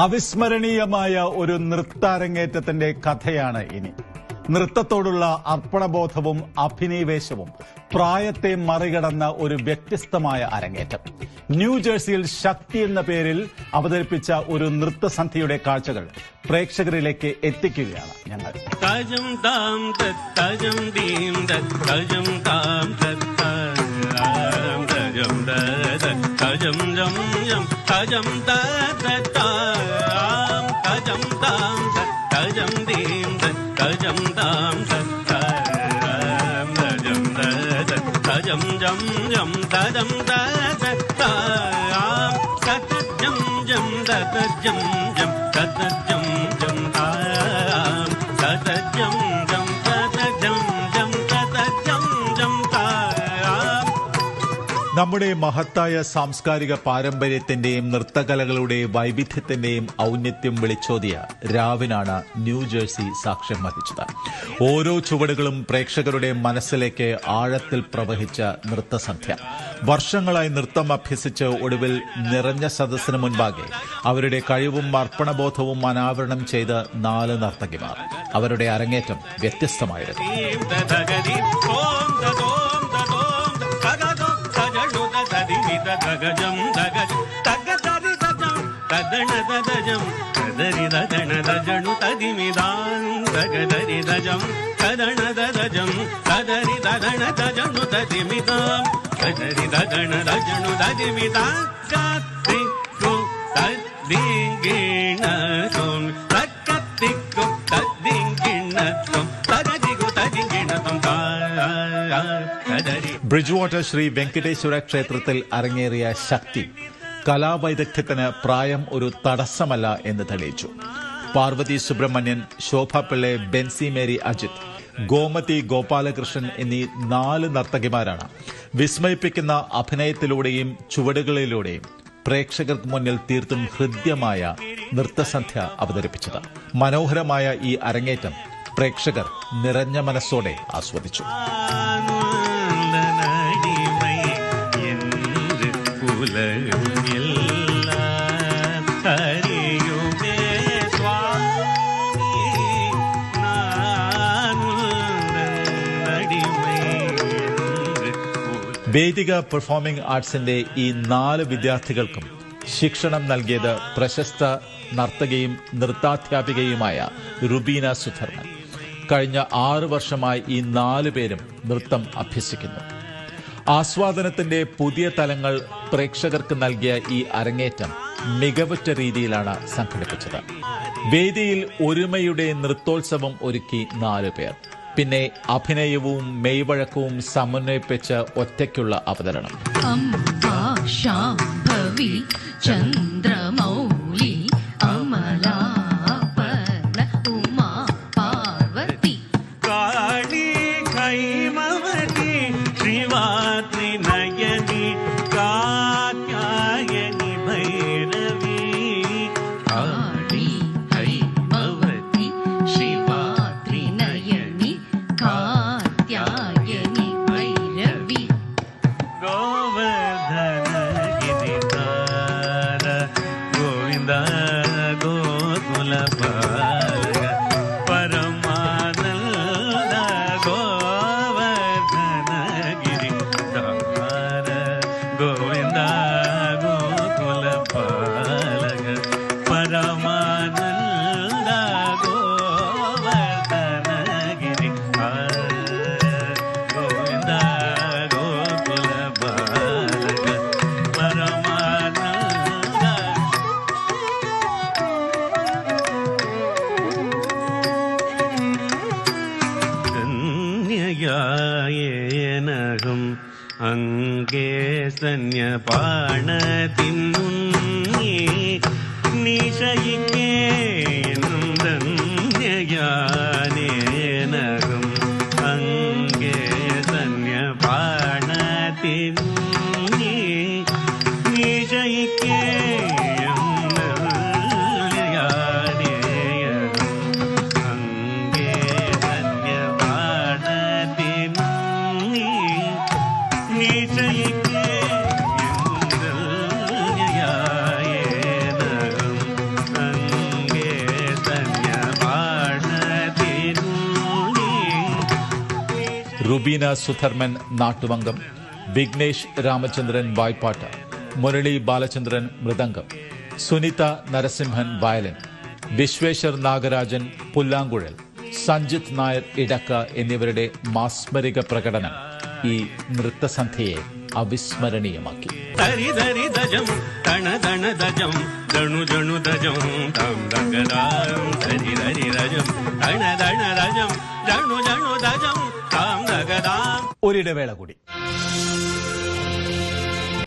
അവിസ്മരണീയമായ ഒരു നൃത്താരങ്ങേറ്റത്തിന്റെ കഥയാണ് ഇനി. നൃത്തത്തോടുള്ള അർപ്പണബോധവും അഭിനിവേശവും പ്രായത്തെ മറികടന്ന ഒരു വ്യത്യസ്തമായ അരങ്ങേറ്റം. ന്യൂജേഴ്സിയിൽ ശക്തി എന്ന പേരിൽ അവതരിപ്പിച്ച ഒരു നൃത്തസന്ധ്യയുടെ കാഴ്ചകൾ പ്രേക്ഷകരിലേക്ക് എത്തിക്കുകയാണ് ഞങ്ങൾ. നമ്മുടെ മഹത്തായ സാംസ്കാരിക പാരമ്പര്യത്തിന്റെയും നൃത്തകലകളുടെ വൈവിധ്യത്തിന്റെയും ഔന്നത്യം വിളിച്ചോതിയ രാവിനാണ് ന്യൂജേഴ്സി സാക്ഷ്യം വഹിച്ചത്. ഓരോ ചുവടുകളും പ്രേക്ഷകരുടെ മനസ്സിലേക്ക് ആഴത്തിൽ പ്രവഹിച്ച നൃത്തസന്ധ്യ. വർഷങ്ങളായി നൃത്തം അഭ്യസിച്ച് ഒടുവിൽ നിറഞ്ഞ സദസ്സിന് മുൻപാകെ അവരുടെ കഴിവും അർപ്പണബോധവും അനാവരണം ചെയ്ത 4 നർത്തകിമാർ. അവരുടെ അരങ്ങേറ്റം വ്യത്യസ്തമായിരുന്നു. ബ്രിഡ്ജ്വാട്ടർ ശ്രീ വെങ്കടേശ്വര ക്ഷേത്രത്തിൽ അരങ്ങേറിയ ശക്തി കലാവൈദഗ്ധ്യത്തിന് പ്രായം ഒരു തടസ്സമല്ല എന്ന് തെളിയിച്ചു. പാർവതി സുബ്രഹ്മണ്യൻ, ശോഭ പിള്ളെ, ബെൻസി മേരി അജിത്, ഗോമതി ഗോപാലകൃഷ്ണൻ എന്നീ 4 നർത്തകിമാരാണ് വിസ്മയിപ്പിക്കുന്ന അഭിനയത്തിലൂടെയും ചുവടുകളിലൂടെയും പ്രേക്ഷകർക്ക് മുന്നിൽ തീർത്തും ഹൃദ്യമായ നൃത്തസന്ധ്യ അവതരിപ്പിച്ചത്. മനോഹരമായ ഈ അരങ്ങേറ്റം പ്രേക്ഷകർ നിറഞ്ഞ മനസ്സോടെ ആസ്വദിച്ചു. വേദിക പെർഫോമിംഗ് ആർട്സിന്റെ ഈ 4 വിദ്യാർത്ഥികൾക്കും ശിക്ഷണം നൽകിയത് പ്രശസ്ത നർത്തകിയും നൃത്താധ്യാപികയുമായ റുബീന സുധർമ്മൻ. കഴിഞ്ഞ 6 വർഷമായി ഈ 4 പേരും നൃത്തം അഭ്യസിക്കുന്നു. ആസ്വാദനത്തിന്റെ പുതിയ തലങ്ങൾ പ്രേക്ഷകർക്ക് നൽകിയ ഈ അരങ്ങേറ്റം മികവുറ്റ രീതിയിലാണ് സംഘടിപ്പിച്ചത്. വേദിയിൽ ഒരുമയുടെ നൃത്തോത്സവം ഒരുക്കി 4 പേർ. പിന്നെ അഭിനയവും മെയ്വഴക്കവും സമന്വയിപ്പിച്ച് ഒറ്റയ്ക്കുള്ള അവതരണം. ചന്ദ്രമൗലി അമല അങ്കേ സന്യപാണതിന്നുണ്ണി നിശയിക്കേനകം അങ്കേ സന്യപാണതിന്നുണ്ണി നിശയിക്കേ റുബീന സുധർമ്മൻ നാട്ടുവങ്കം, വിഘ്നേഷ് രാമചന്ദ്രൻ വായ്പാട്ട്, മുരളി ബാലചന്ദ്രൻ മൃദംഗം, സുനിത നരസിംഹൻ വയലിൻ, വിശ്വേശ്വർ നാഗരാജൻ പുല്ലാങ്കുഴൽ, സഞ്ജിത് നായർ ഇടക്ക എന്നിവരുടെ മാസ്മരിക പ്രകടനം ഈ നൃത്തസന്ധ്യയെ അവിസ്മരണീയമാക്കി. ഒരിടവേള കൂടി.